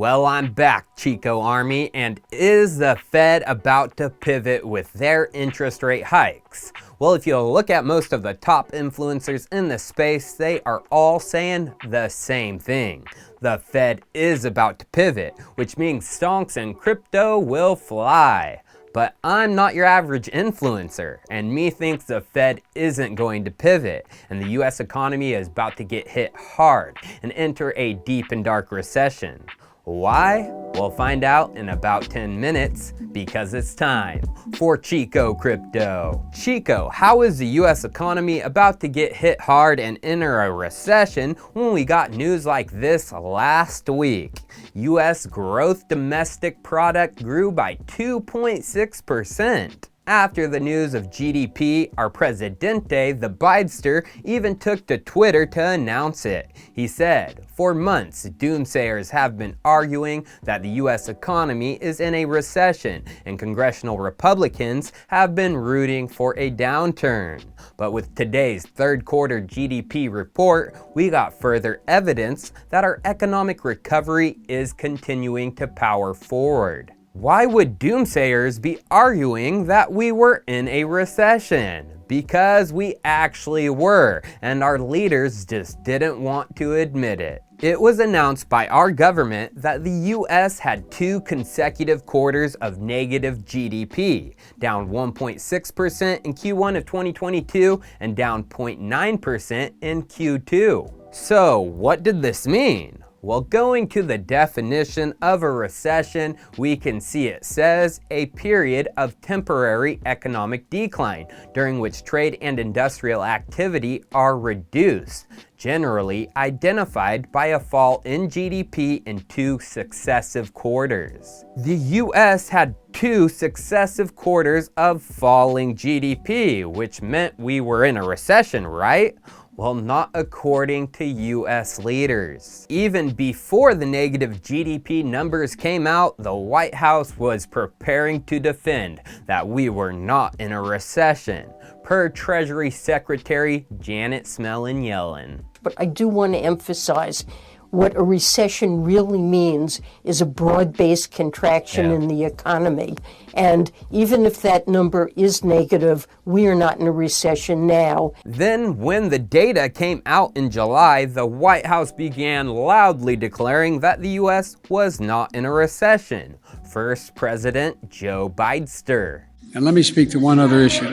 Well, I'm back, Chico Army, and is the Fed about to pivot with their interest rate hikes? Well, if you look at most of the top influencers in the space, they are all saying the same thing. The Fed is about to pivot, which means stonks and crypto will fly. But I'm not your average influencer, and me thinks the Fed isn't going to pivot, and the US economy is about to get hit hard and enter a deep and dark recession. Why? We'll find out in about 10 minutes, because it's time for Chico Crypto. Chico, how is the US economy about to get hit hard and enter a recession when we got news like this last week? US gross domestic product grew by 2.6%. After the news of GDP, our presidente, the Bidester, even took to Twitter to announce it. He said, "For months, doomsayers have been arguing that the US economy is in a recession, and congressional Republicans have been rooting for a downturn. But with today's third quarter GDP report, we got further evidence that our economic recovery is continuing to power forward." Why would doomsayers be arguing that we were in a recession? Because we actually were, and our leaders just didn't want to admit it. It was announced by our government that the US had 2 consecutive quarters of negative GDP, down 1.6% in Q1 of 2022 and down 0.9% in Q2. So what did this mean? Well, going to the definition of a recession, we can see it says a period of temporary economic decline during which trade and industrial activity are reduced, generally identified by a fall in GDP in 2 successive quarters. The US had 2 successive quarters of falling GDP, which meant we were in a recession, right? Well, not according to US leaders. Even before the negative GDP numbers came out, the White House was preparing to defend that we were not in a recession, per Treasury Secretary Janet Yellen. But I do want to emphasize what a recession really means is a broad-based contraction in the economy. And even if that number is negative, we are not in a recession now. Then when the data came out in July, the White House began loudly declaring that the US was not in a recession. First President Joe Bidester. And let me speak to one other issue.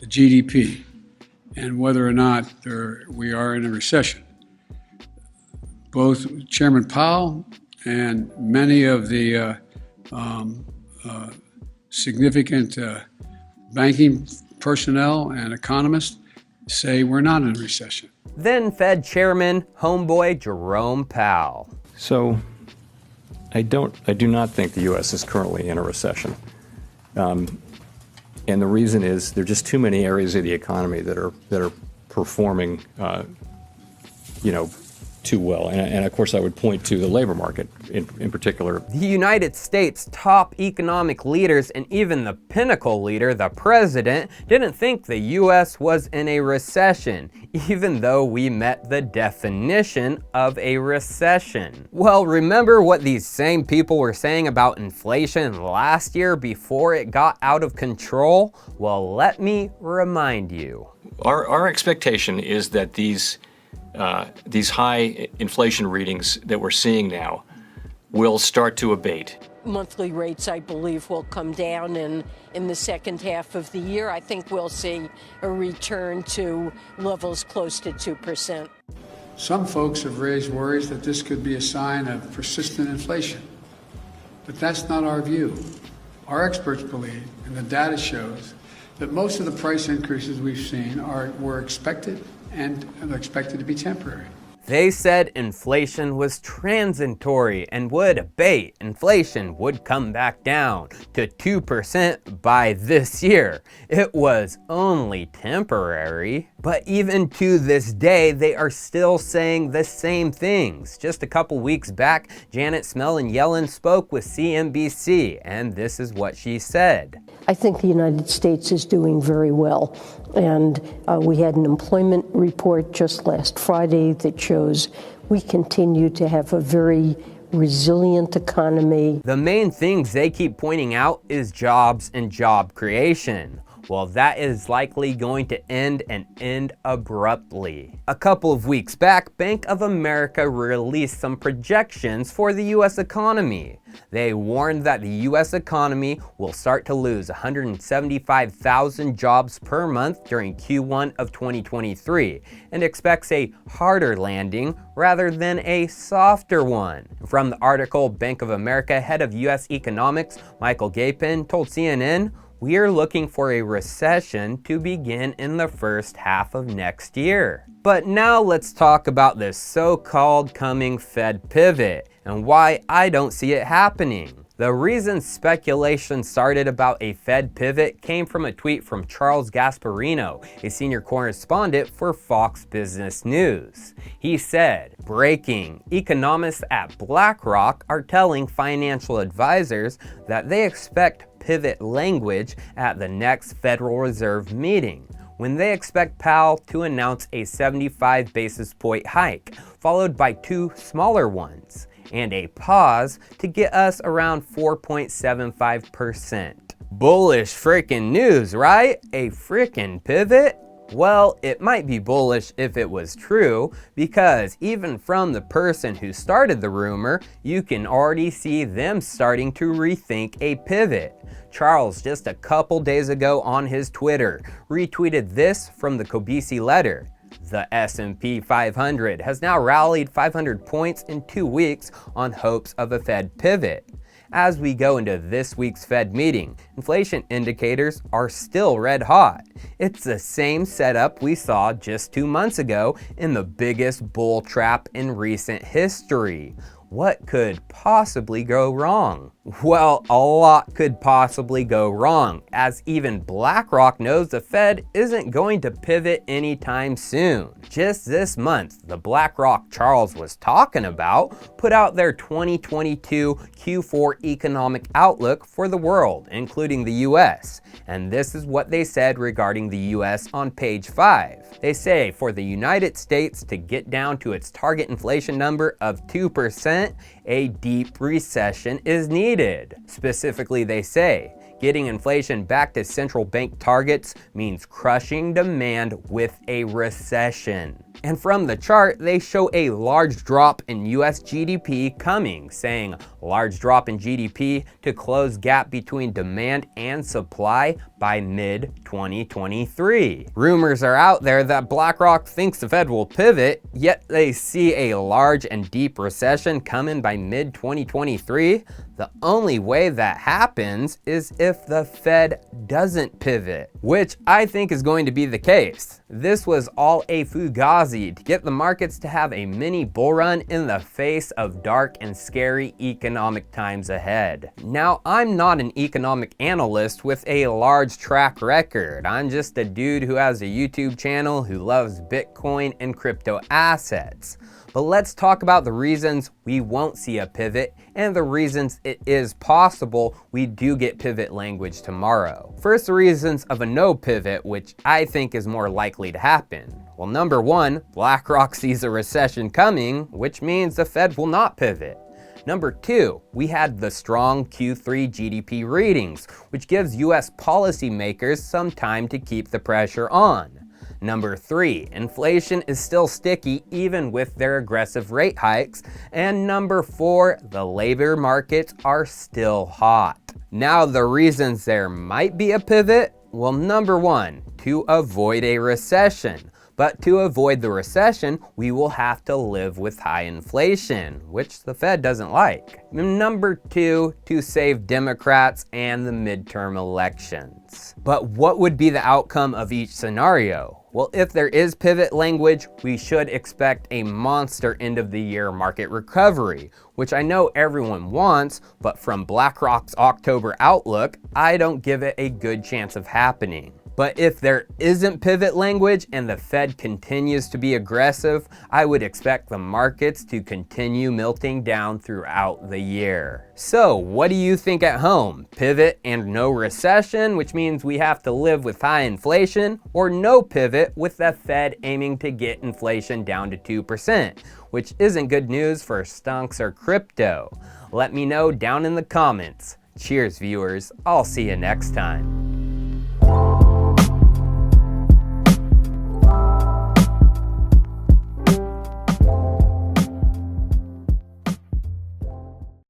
The GDP. And whether or not we are in a recession. Both Chairman Powell and many of the significant banking personnel and economists say we're not in a recession. Then Fed Chairman homeboy Jerome Powell. So I do not think the U.S. is currently in a recession. And the reason is there are just too many areas of the economy that are performing, too well. And of course, I would point to the labor market in particular. The United States' top economic leaders and even the pinnacle leader, the president, didn't think the U.S. was in a recession, even though we met the definition of a recession. Well, remember what these same people were saying about inflation last year before it got out of control? Well, let me remind you. Our expectation is that these high inflation readings that we're seeing now will start to abate. Monthly rates, I believe, will come down in the second half of the year. I think we'll see a return to levels close to 2%. Some folks have raised worries that this could be a sign of persistent inflation. But that's not our view. Our experts believe, and the data shows, that most of the price increases we've seen were expected and are expected to be temporary. They said inflation was transitory and would abate. Inflation would come back down to 2% by this year. It was only temporary. But even to this day, they are still saying the same things. Just a couple weeks back, Janet Yellen spoke with CNBC, and this is what she said. I think the United States is doing very well. And we had an employment report just last Friday that shows we continue to have a very resilient economy. The main things they keep pointing out is jobs and job creation. Well, that is likely going to end abruptly. A couple of weeks back, Bank of America released some projections for the US economy. They warned that the US economy will start to lose 175,000 jobs per month during Q1 of 2023 and expects a harder landing rather than a softer one. From the article, Bank of America head of US economics, Michael Gapin, told CNN, "We are looking for a recession to begin in the first half of next year." But now let's talk about this so-called coming Fed pivot and why I don't see it happening. The reason speculation started about a Fed pivot came from a tweet from Charles Gasparino, a senior correspondent for Fox Business News. He said, "Breaking, economists at Blackrock are telling financial advisors that they expect pivot language at the next Federal Reserve meeting, when they expect Powell to announce a 75 basis point hike, followed by 2 smaller ones, and a pause to get us around 4.75%. Bullish frickin' news, right? A frickin' pivot? Well, it might be bullish if it was true, because even from the person who started the rumor, you can already see them starting to rethink a pivot. Charles, just a couple days ago on his Twitter, retweeted this from the Kobisi letter. The S&P 500 has now rallied 500 points in 2 weeks on hopes of a Fed pivot. As we go into this week's Fed meeting, inflation indicators are still red hot. It's the same setup we saw just 2 months ago in the biggest bull trap in recent history. What could possibly go wrong? Well, a lot could possibly go wrong, as even BlackRock knows the Fed isn't going to pivot anytime soon. Just this month, the BlackRock Charles was talking about put out their 2022 Q4 economic outlook for the world, including the US. And this is what they said regarding the US on page 5. They say for the United States to get down to its target inflation number of 2%, a deep recession is needed. Specifically, they say, getting inflation back to central bank targets means crushing demand with a recession. And from the chart, they show a large drop in US GDP coming, saying large drop in GDP to close gap between demand and supply by mid-2023. Rumors are out there that BlackRock thinks the Fed will pivot, yet they see a large and deep recession coming by mid-2023. The only way that happens is if the Fed doesn't pivot, which I think is going to be the case. This was all a fugazi to get the markets to have a mini bull run in the face of dark and scary economic times ahead. Now, I'm not an economic analyst with a large track record. I'm just a dude who has a YouTube channel who loves Bitcoin and crypto assets. But let's talk about the reasons we won't see a pivot and the reasons it is possible we do get pivot language tomorrow. First, the reasons of a no pivot, which I think is more likely to happen. Well, number one, BlackRock sees a recession coming, which means the Fed will not pivot. Number two, we had the strong Q3 GDP readings, which gives US policymakers some time to keep the pressure on. Number three, inflation is still sticky even with their aggressive rate hikes. And number four, the labor markets are still hot. Now, the reasons there might be a pivot? Well, number one, to avoid a recession. But to avoid the recession, we will have to live with high inflation, which the Fed doesn't like. Number two, to save Democrats and the midterm elections. But what would be the outcome of each scenario? Well, if there is pivot language, we should expect a monster end of the year market recovery, which I know everyone wants, but from BlackRock's October outlook, I don't give it a good chance of happening. But if there isn't pivot language and the Fed continues to be aggressive, I would expect the markets to continue melting down throughout the year. So what do you think at home? Pivot and no recession, which means we have to live with high inflation, or no pivot with the Fed aiming to get inflation down to 2%, which isn't good news for stonks or crypto? Let me know down in the comments. Cheers, viewers. I'll see you next time.